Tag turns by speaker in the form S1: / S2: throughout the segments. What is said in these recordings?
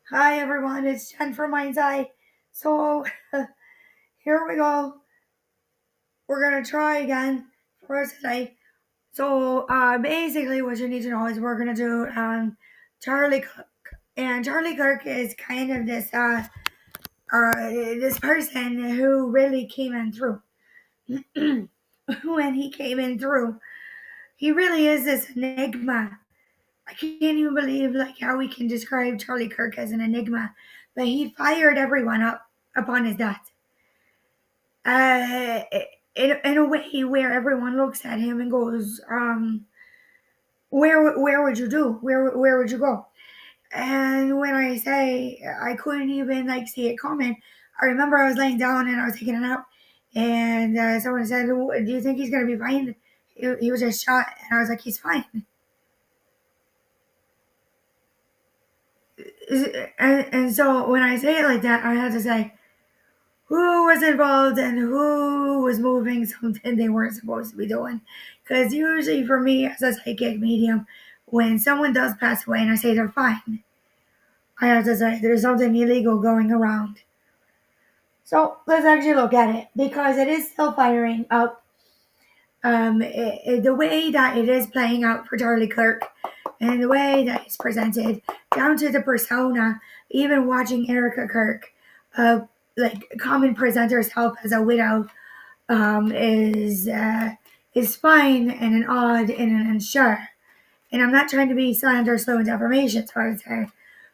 S1: Hi everyone, it's Jen from Mind's Eye. So here we go. We're gonna try again for today. So basically, what you need to know is we're gonna do Charlie Cook, and Charlie Kirk is kind of this person who really came in through. When he came in through, he really is this enigma. I can't even believe like how we can describe Charlie Kirk as an enigma, but he fired everyone up upon his death. Uh, in a way where everyone looks at him and goes, where would you do? Where would you go? And when I say I couldn't even like see it coming, I remember I was laying down and I was taking a nap, and someone said, "Do you think he's gonna be fine?" He was just shot, and I was like, "He's fine." And so when I say it like that, I had to say who was involved and who was moving something they weren't supposed to be doing. Because usually for me as a psychic medium, when someone does pass away and I say they're fine, I have to say there's something illegal going around. So let's actually look at it because it is still firing up. The way that it is playing out for Charlie Kirk and the way that it's presented down to the persona, even watching Erica Kirk, uh, like common present herself as a widow, um, is uh, is fine and an odd and an unsure. And I'm not trying to be slander, slow, and defamation towards her,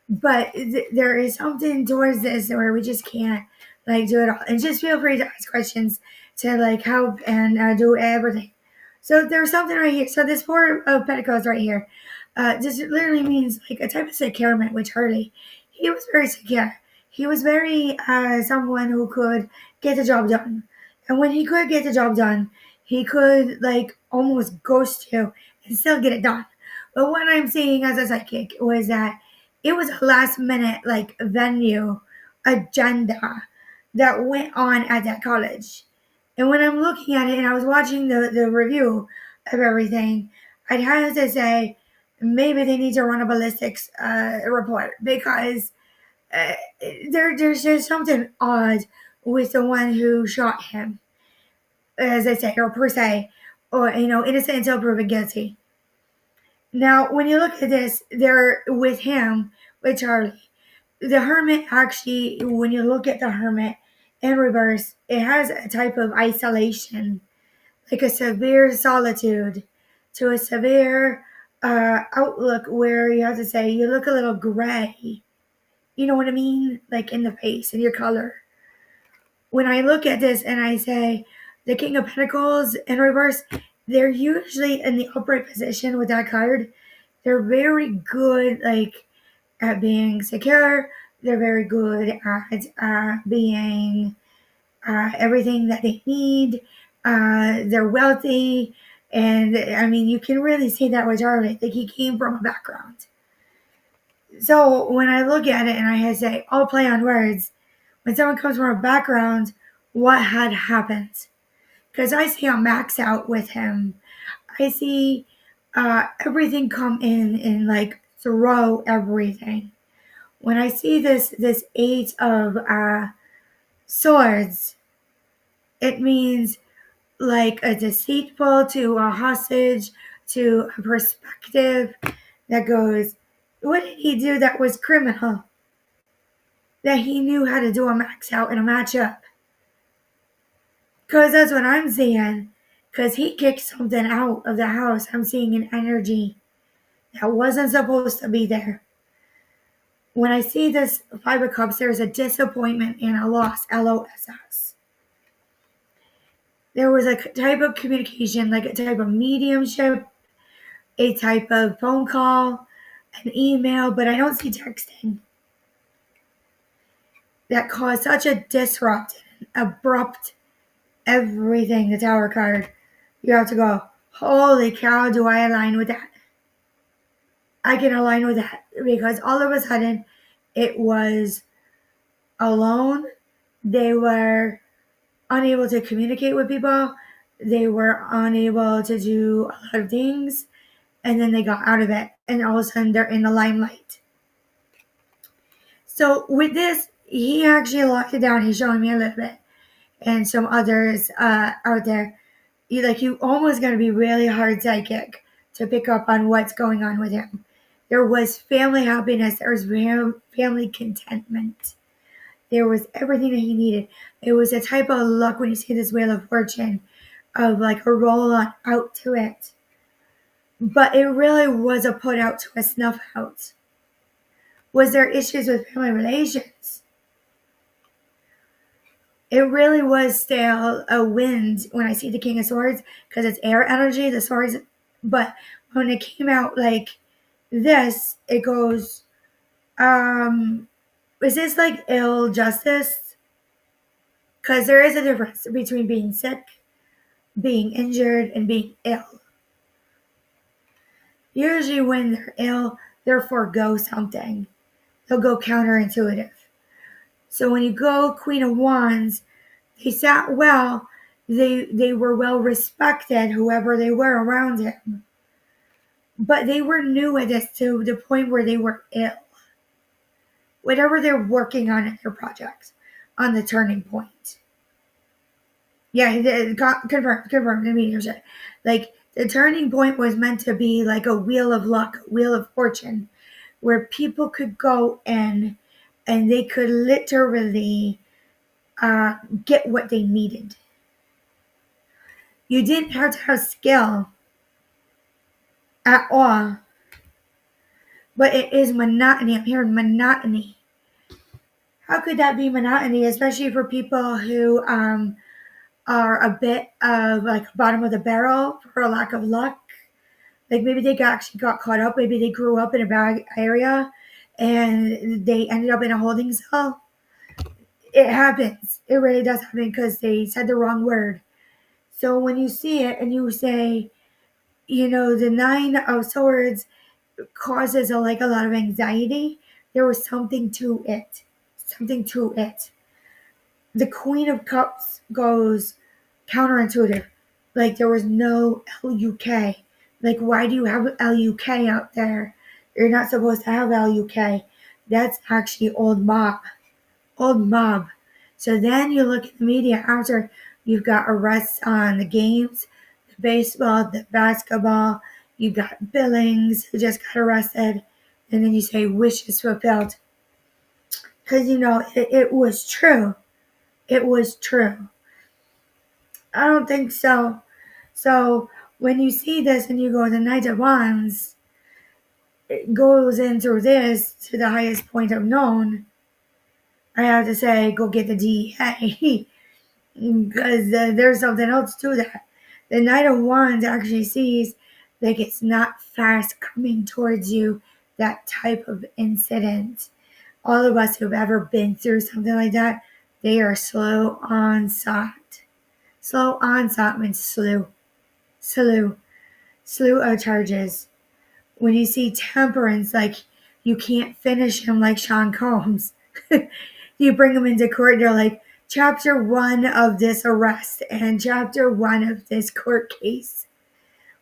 S1: but there is something towards this where we just can't like do it all. And just feel free to ask questions to like help and do everything. So there's something right here. So this four of Pentacles right here, just literally means like a type of securement with Charlie. He was very secure. He was very someone who could get the job done. And when he could get the job done, he could like almost ghost you and still get it done. But what I'm seeing as a psychic was that it was a last minute like venue agenda that went on at that college. And when I'm looking at it and I was watching the review of everything, I'd have to say maybe they need to run a ballistics report because uh, there's just something odd with the one who shot him, as I say, or per se, or innocent until proven guilty. Now, when you look at this, they're with him, with Charlie. The Hermit actually, when you look at the Hermit in reverse, it has a type of isolation, like a severe solitude to a severe outlook where you have to say you look a little gray. You know what I mean? Like in the face and your color. When I look at this and I say the King of Pentacles in reverse, they're usually in the upright position with that card. They're very good, like at being secure. They're very good at being everything that they need. They're wealthy, and I mean, you can really see that with Charlie. Like he came from a background. So when I look at it and I say, "I'll play on words," when someone comes from a background, what had happened? Because I see a max out with him. I see everything come in and like throw everything. When I see this eight of swords, it means like a deceitful to a hostage to a perspective that goes, what did he do that was criminal? That he knew how to do a max out and a matchup. Because that's what I'm seeing. Because he kicked something out of the house. I'm seeing an energy that wasn't supposed to be there. When I see this Five of Cups, there's a disappointment and a loss, LOSS. There was a type of communication, like a type of mediumship, a type of phone call, an email, but I don't see texting that caused such a disrupt, abrupt everything. The Tower card. You have to go, holy cow, do I align with that? I can align with that because all of a sudden it was alone. They were unable to communicate with people. They were unable to do a lot of things. And then they got out of it. And all of a sudden they're in the limelight. So with this, he actually locked it down. He's showing me a little bit, and some others out there. You almost got to be really hard psychic to pick up on what's going on with him. There was family happiness. There was family contentment. There was everything that he needed. It was a type of luck when you see this Wheel of Fortune of like a roll on out to it. But it really was a put out to a snuff out. Was there issues with family relations? It really was still a wind when I see the King of Swords because it's air energy, the swords. But when it came out like this, it goes, is this like ill justice? Because there is a difference between being sick, being injured, and being ill. Usually when they're ill, they'll forego something. They'll go counterintuitive. So when you go Queen of Wands, they sat well. They were well respected, whoever they were around him. But they were new at this to the point where they were ill. Whatever they're working on in their projects, on the turning point. Yeah, confirmed the meteor shit. Like, the turning point was meant to be like a wheel of luck, a wheel of fortune, where people could go in and they could literally get what they needed. You didn't have to have skill at all, but it is monotony. I'm hearing monotony. How could that be monotony, especially for people who are a bit of like bottom of the barrel for a lack of luck? Like maybe they actually got caught up. Maybe they grew up in a bad area and they ended up in a holding cell. It happens. It really does happen because they said the wrong word. So when you see it and you say, the Nine of Swords causes a lot of anxiety, there was something to it. Something to it. The Queen of Cups goes counterintuitive. Like there was no LUK. Like why do you have LUK out there? You're not supposed to have LUK. That's actually old mob. Old mob. So then you look at the media after you've got arrests on the games, the baseball, the basketball. You got Billings who just got arrested. And then you say wishes fulfilled. Because, it was true. It was true. I don't think so. So when you see this and you go, the Knight of Wands, it goes into this to the highest point of known. I have to say, go get the DEA. Because there's something else to that. The Knight of Wands actually sees like it's not fast coming towards you, that type of incident. All of us who've ever been through something like that, they are slow onset. Slow onset means slew of charges. When you see temperance, like you can't finish him like Sean Combs. You bring him into court, they're like, chapter 1 of this arrest and chapter 1 of this court case.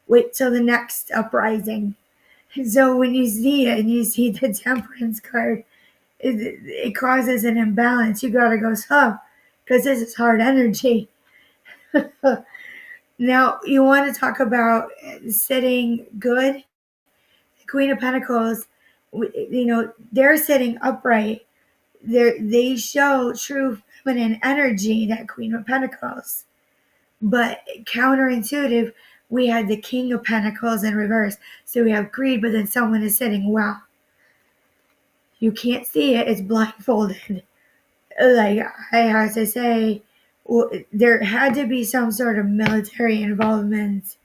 S1: Wait till the next uprising. So when you see it and you see the temperance card, it causes an imbalance. You gotta go slow because this is hard energy. Now, you want to talk about sitting good? The Queen of Pentacles, they're sitting upright. They show true feminine energy, that Queen of Pentacles. But counterintuitive, we had the King of Pentacles in reverse. So we have greed, but then someone is sitting well. You can't see it. It's blindfolded. Like I have to say, there had to be some sort of military involvement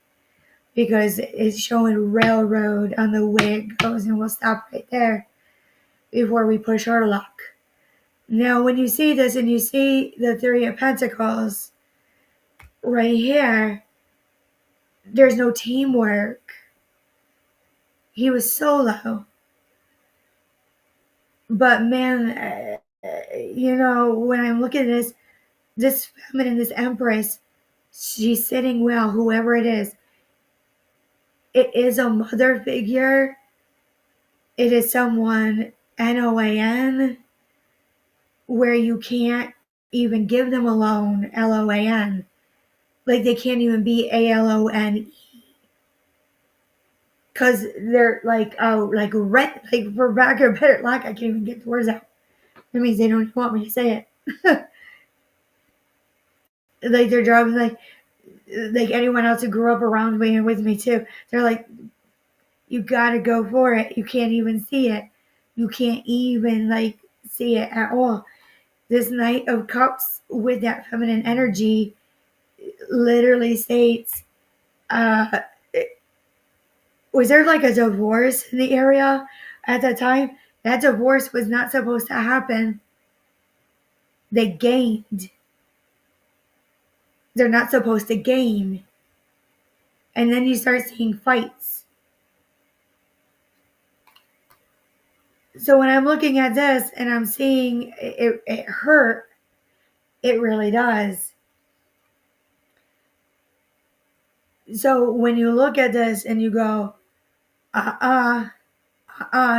S1: because it's showing railroad on the way it goes, and we'll stop right there before we push our luck. Now, when you see this and you see the Three of Pentacles right here, there's no teamwork. He was solo. But man, when I'm looking at this feminine, this empress, she's sitting well, whoever it is. It is a mother figure. It is someone, NOAN. where you can't even give them a loan, LOAN. Like they can't even be ALONE because they're like, oh, like rent, like for back or better luck, I can't even get the words out. That means they don't want me to say it. Like their job is like anyone else who grew up around me and with me too. They're like, you gotta go for it. You can't even see it. You can't even like see it at all. This Knight of Cups with that feminine energy literally states, uh, was there like a divorce in the area at that time? That divorce was not supposed to happen. They gained. They're not supposed to gain. And then you start seeing fights. So when I'm looking at this and I'm seeing it hurt, it really does. So when you look at this and you go,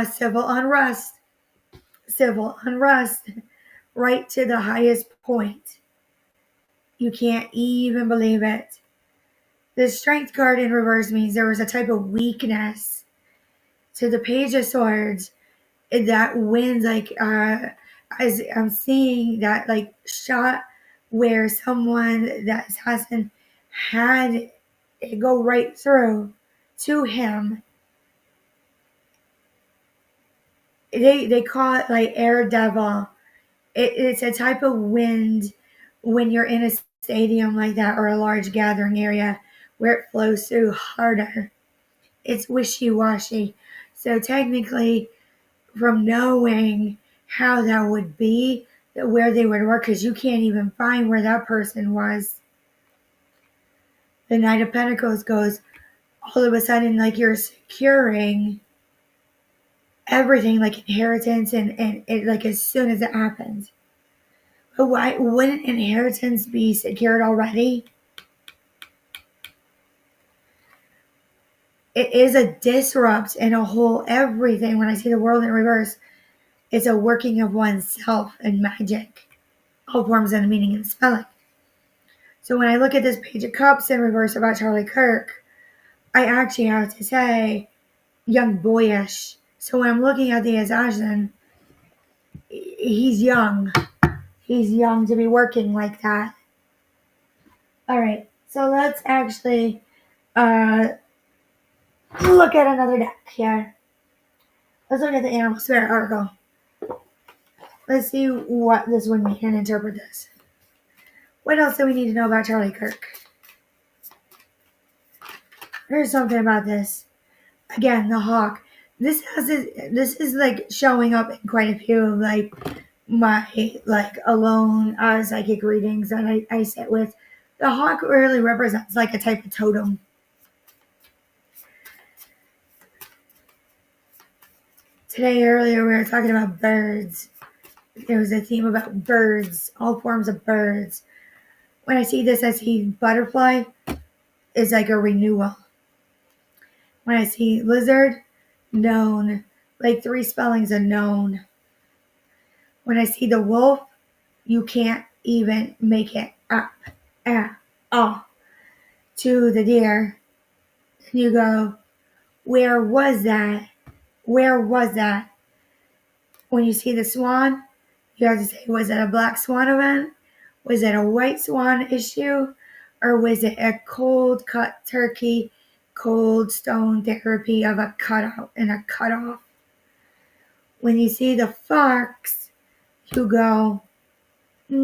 S1: civil unrest, right to the highest point. You can't even believe it. The Strength card in reverse means there was a type of weakness to the Page of Swords that wins, like, as I'm seeing that, like, shot where someone, that assassin, had it go right through to him. They call it, like, air devil. It's a type of wind when you're in a stadium like that or a large gathering area where it flows through harder. It's wishy-washy. So technically, from knowing how that would be, where they would work, because you can't even find where that person was. The Knight of Pentacles goes, all of a sudden, like you're securing everything, like inheritance, and it, like as soon as it happens. But why wouldn't inheritance be secured already? It is a disrupt and a whole everything. When I see the world in reverse, it's a working of oneself and magic. All forms of the meaning and spelling. So when I look at this Page of Cups in reverse about Charlie Kirk, I actually have to say young boyish. So when I'm looking at the assassin, he's young. He's young to be working like that. All right, so let's actually look at another deck here. Let's look at the Animal Spirit Oracle. Let's see what this would mean and interpret this. What else do we need to know about Charlie Kirk? There's something about this. Again, the hawk. This is like showing up in quite a few of like my like alone psychic readings that I sit with. The hawk really represents like a type of totem. Today earlier we were talking about birds. There was a theme about birds, all forms of birds. When I see this, I see butterfly is like a renewal. When I see lizard, known, like 3 spellings of known. When I see the wolf, you can't even make it up to the deer. And you go, where was that? Where was that? When you see the swan, you have to say, was it a black swan event? Was it a white swan issue? Or was it a cold cut turkey, cold stone therapy of a cutout and a cutoff? When you see the fox, you go, we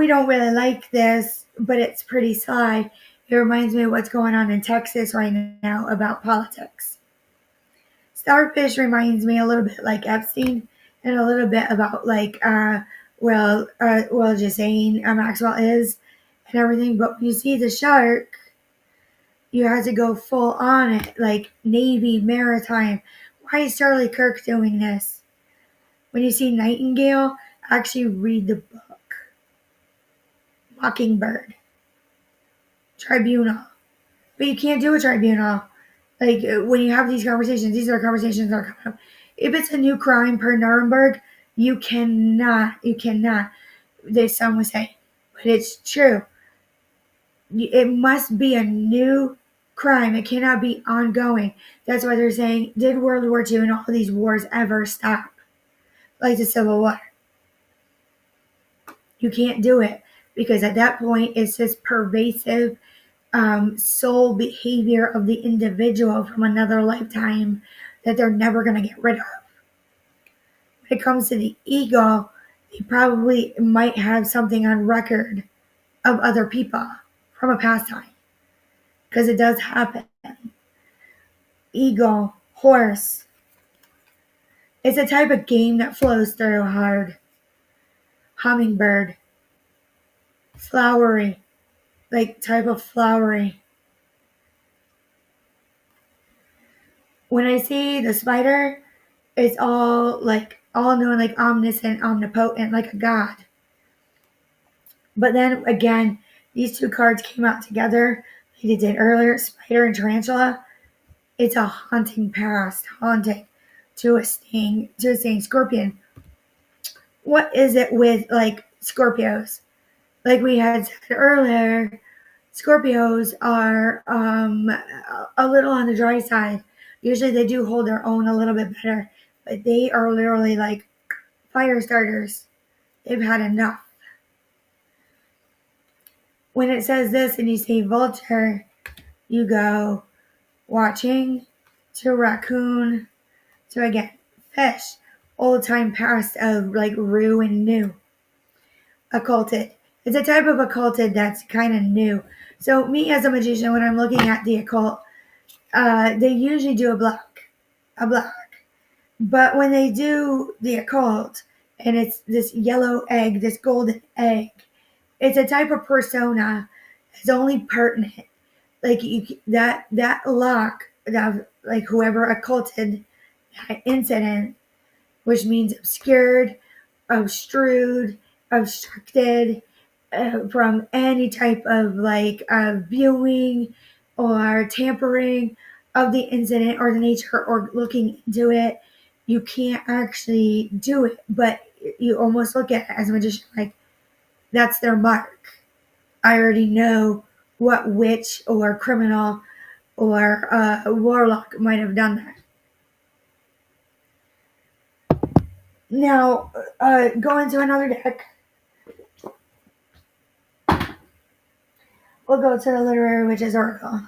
S1: don't really like this, but it's pretty sly. It reminds me of what's going on in Texas right now about politics. Starfish reminds me a little bit like Epstein and a little bit about like, just saying Maxwell is and everything. But when you see the shark, you have to go full on it, like Navy, maritime. Why is Charlie Kirk doing this? When you see Nightingale, actually read the book. Mockingbird. Tribunal. But you can't do a tribunal. Like when you have these conversations, these are conversations that are coming up. if it's a new crime per Nuremberg, you cannot, some would say, but it's true. It must be a new crime. It cannot be ongoing. That's why they're saying, did World War II and all of these wars ever stop? Like the Civil War. You can't do it because at that point it's this pervasive soul behavior of the individual from another lifetime that they're never going to get rid of. When it comes to the ego, they probably might have something on record of other people from a past time because it does happen. Ego, horse. It's a type of game that flows through hard. Hummingbird. Flowery. Like type of flowery. When I see the spider, it's all knowing, like omniscient, omnipotent, like a god. But then again, these two cards came out together like they did earlier, spider and tarantula. It's a haunting past, haunting to a sting scorpion. What is it with like Scorpios? Like we had said earlier, Scorpios are a little on the dry side. Usually they do hold their own a little bit better, but they are literally like fire starters. They've had enough. When it says this and you say vulture, you go watching to raccoon to again fish, old time past of like rue and new. Occulted. It's a type of occulted that's kind of new. So me as a magician, when I'm looking at the occult, they usually do a black. But when they do the occult, and it's this yellow egg, this golden egg, it's a type of persona that's only pertinent. Like that lock, that like whoever occulted that incident, which means obscured, obstrued, obstructed from any type of like viewing or tampering of the incident or the nature or looking into it. You can't actually do it, but you almost look at it as a magician like that's their mark. I already know what witch or criminal or warlock might have done that. Now, going to another deck, we'll go to the literary witch's oracle.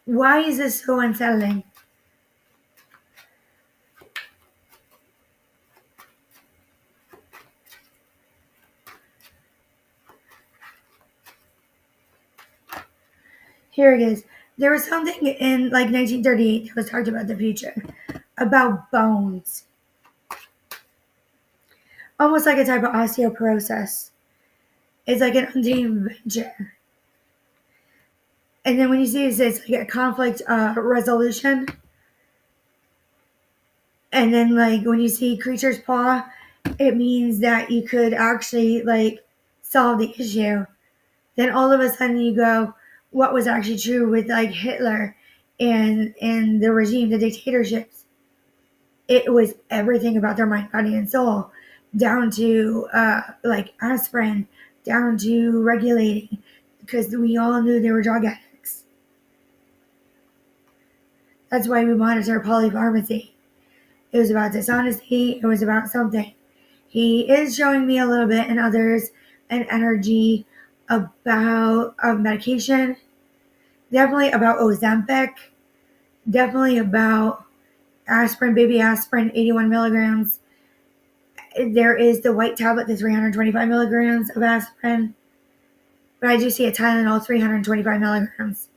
S1: Why is this so unsettling? Here it is. There was something in like 1938 that was talked about the future, about bones. Almost like a type of osteoporosis. It's like an untamed venture. And then when you see this, it's like a conflict resolution. And then like when you see creature's paw, it means that you could actually like solve the issue. Then all of a sudden you go, what was actually true with like Hitler and the regime, the dictatorships? It was everything about their mind, body, and soul, down to like aspirin, down to regulating, because we all knew they were drug addicts. That's why we monitor polypharmacy. It was about dishonesty. It was about something. He is showing me a little bit, and others, an energy about medication. Definitely about Ozempic. Definitely about aspirin, baby aspirin, 81 milligrams. There is the white tablet, the 325 milligrams of aspirin. But I do see a Tylenol, 325 milligrams.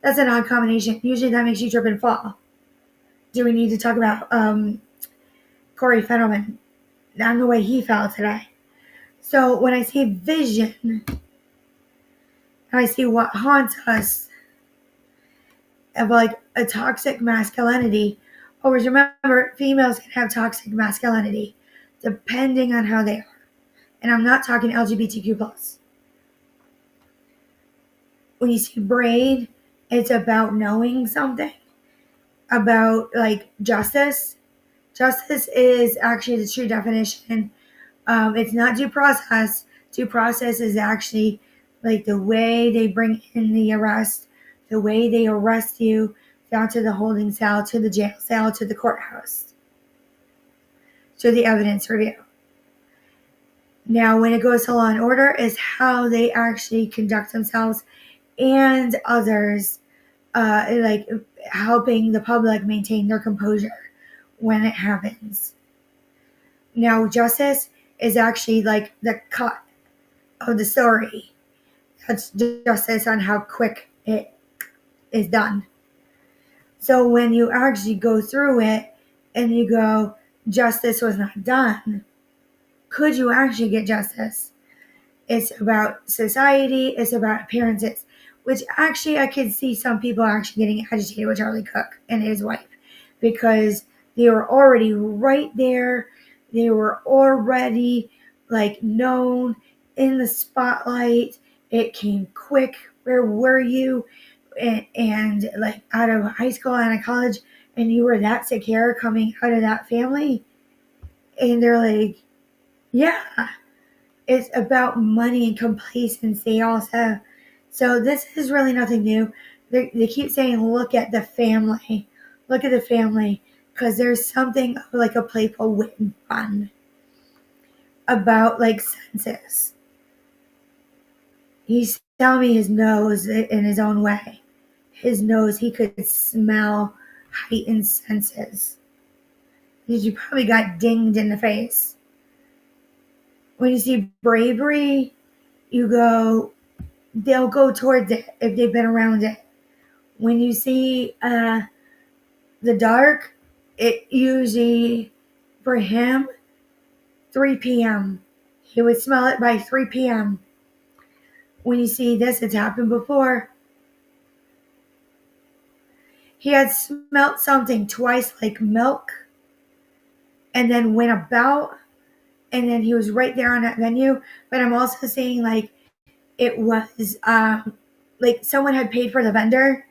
S1: That's an odd combination. Usually that makes you trip and fall. Do we need to talk about Corey Fetterman and the way he fell today? So when I see vision, and I see what haunts us of like a toxic masculinity, always remember females can have toxic masculinity depending on how they are And I'm not talking LGBTQ plus. When you see braid, it's about knowing something, about like justice. Justice is actually the true definition. It's not due process. Due process is actually like the way they bring in the arrest, the way they arrest you down to the holding cell, to the jail cell, to the courthouse, to the evidence review. Now, when it goes to law and order, is how they actually conduct themselves and others, like helping the public maintain their composure when it happens. Now, justice is actually like the cut of the story. That's justice on how quick it is done. So when you actually go through it and you go, justice was not done, could you actually get justice? It's about society, it's about appearances, which actually I could see some people actually getting agitated with Charlie Cook and his wife because they were already right there. They were already like known in the spotlight. It came quick. Where were you? And like out of high school and out college, and you were that secure coming out of that family. And they're like, yeah, it's about money and complacency also. So this is really nothing new. They keep saying, look at the family. Look at the family. Because there's something like a playful wit and fun about like senses. He's telling me his nose in his own way. His nose, he could smell heightened senses. Because you probably got dinged in the face. When you see bravery, you go, they'll go towards it if they've been around it. When you see the dark, it usually, for him, 3 p.m. He would smell it by 3 p.m. When you see this, it's happened before. He had smelt something twice like milk and then went about, and then he was right there on that venue. But I'm also seeing like it was like someone had paid for the vendor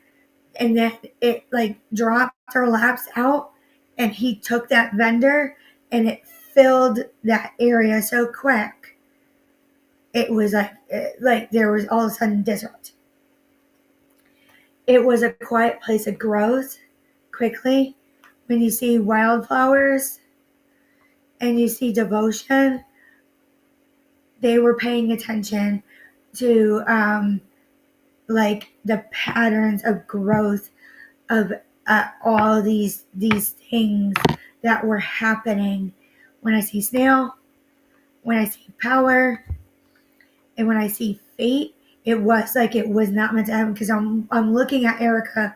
S1: and then it like dropped or lapsed out and he took that vendor and it filled that area so quick. It was like there was all of a sudden disrupt. It was a quiet place of growth quickly. When you see wildflowers and you see devotion, they were paying attention to like the patterns of growth of all these things that were happening. When I see snail, when I see power, and when I see fate, it was like it was not meant to happen because I'm looking at Erica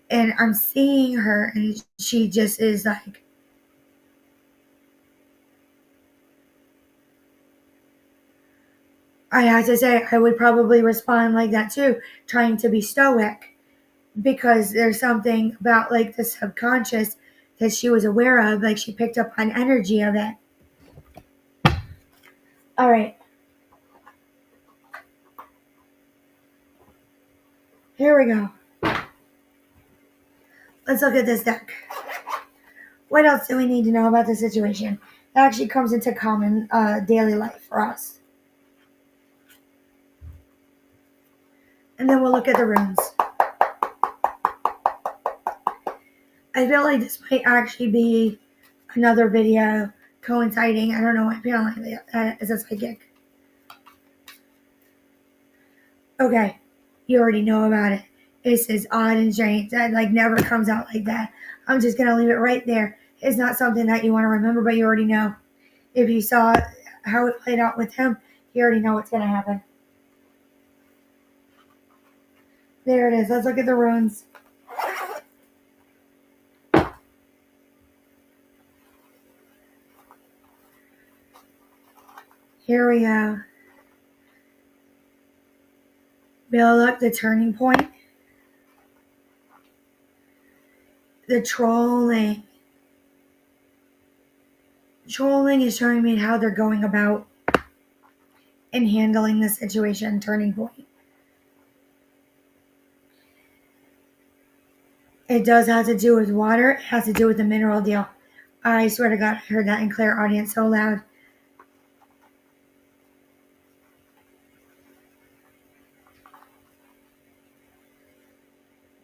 S1: and I'm seeing her and she just is like, I have to say I would probably respond like that too, trying to be stoic, because there's something about like the subconscious that she was aware of, like she picked up on energy of it. All right. Here we go. Let's look at this deck. What else do we need to know about the situation that actually comes into common daily life for us? And then we'll look at the runes. I feel like this might actually be another video coinciding. I don't know. I feel like that is a psychic. Okay, you already know about it. This is odd and strange. That like never comes out like that. I'm just gonna leave it right there. It's not something that you want to remember, but you already know. If you saw how it played out with him, you already know what's gonna happen. There it is. Let's look at the runes. Here we go. Build up the turning point. The trolling. Trolling is showing me how they're going about. in handling the situation turning point. It does have to do with water. It has to do with the mineral deal. I swear to God, I heard that in clear audience so loud.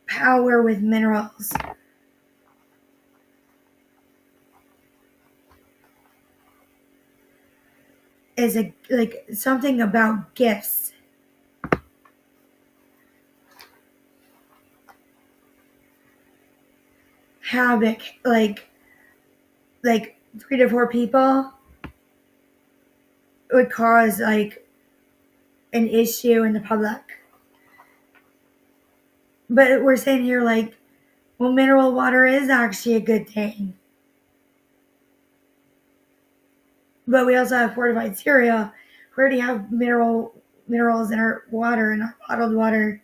S1: Power with minerals is like something about gifts. Havoc, like 3 to 4 people would cause like an issue in the public. But we're saying here like, well, mineral water is actually a good thing. But we also have fortified cereal. We already have minerals in our water, in our bottled water.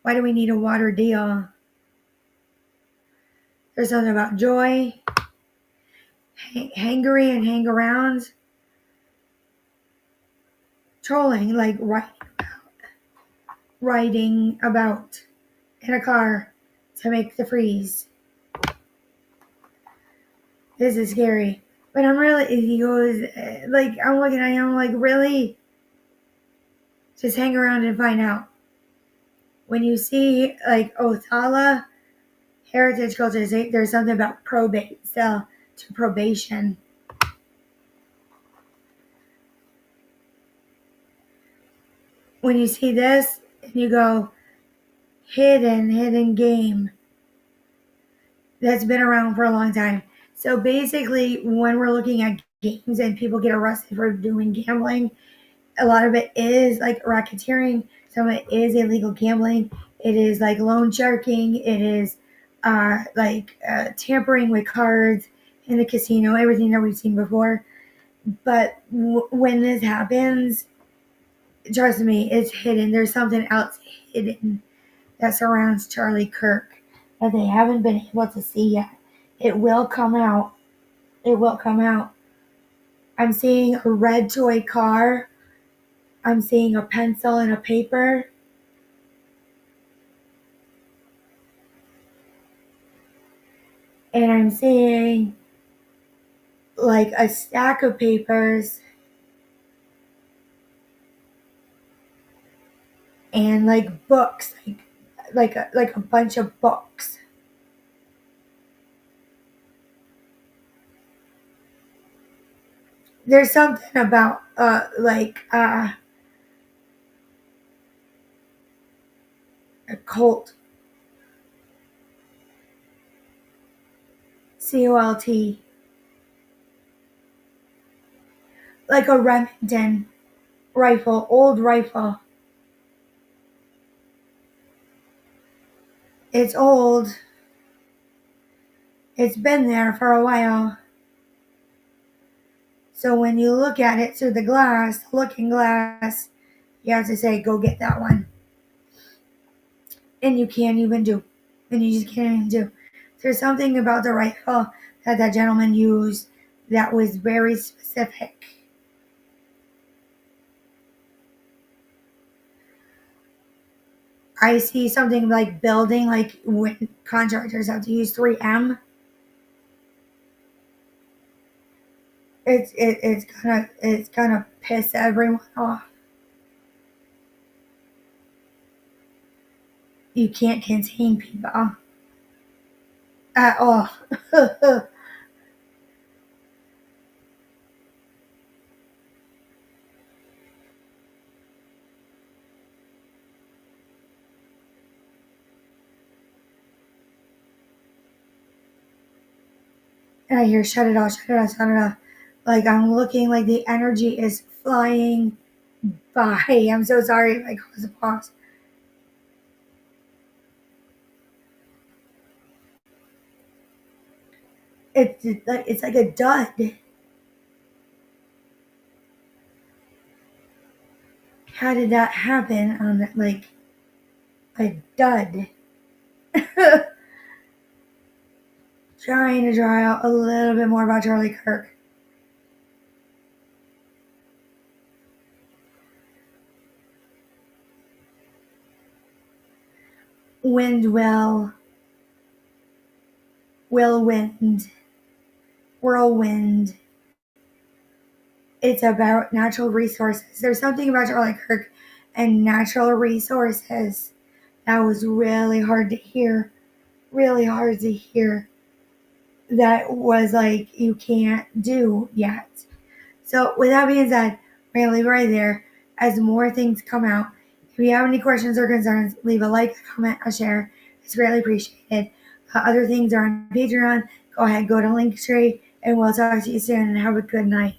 S1: Why do we need a water deal? There's something about joy, hangery and hang-arounds, trolling, like riding about in a car to make the freeze. This is scary. But I'm really, he goes, like, I'm looking at him like, really? Just hang around and find out. When you see, like, Othala, heritage cultures, there's something about probate, still, to probation. When you see this, and you go, hidden game. That's been around for a long time. So basically, when we're looking at games and people get arrested for doing gambling, a lot of it is like racketeering. Some of it is illegal gambling. It is like loan sharking. It is tampering with cards in the casino. Everything that we've seen before. But when this happens, trust me, it's hidden. There's something else hidden that surrounds Charlie Kirk that they haven't been able to see yet. It will come out. It will come out. I'm seeing a red toy car. I'm seeing a pencil and a paper. And I'm seeing like a stack of papers and like books, like a bunch of books. There's something about a cult. COLT. Like a Remington rifle, old rifle. It's old. It's been there for a while. So when you look at it through the looking glass, you have to say, go get that one. And you can't even do. And you just can't even do. There's something about the rifle that gentleman used that was very specific. I see something like building, like when contractors have to use 3M. It's gonna piss everyone off. You can't contain people at all. And I hear shut it off, shut it off, shut it off. Like I'm looking like the energy is flying by. I'm so sorry if I caused a pause. It's like a dud. How did that happen on that, like a dud? Trying to draw out a little bit more about Charlie Kirk. wind wind, whirlwind. It's about natural resources. There's something about Charlie Kirk and natural resources that was really hard to hear. Really hard to hear. That was like, you can't do yet. So, with that being said, we're going to leave it right there. As more things come out, if you have any questions or concerns, leave a like, a comment, a share. It's greatly appreciated. Other things are on Patreon. Go ahead, go to Linktree, and we'll talk to you soon and have a good night.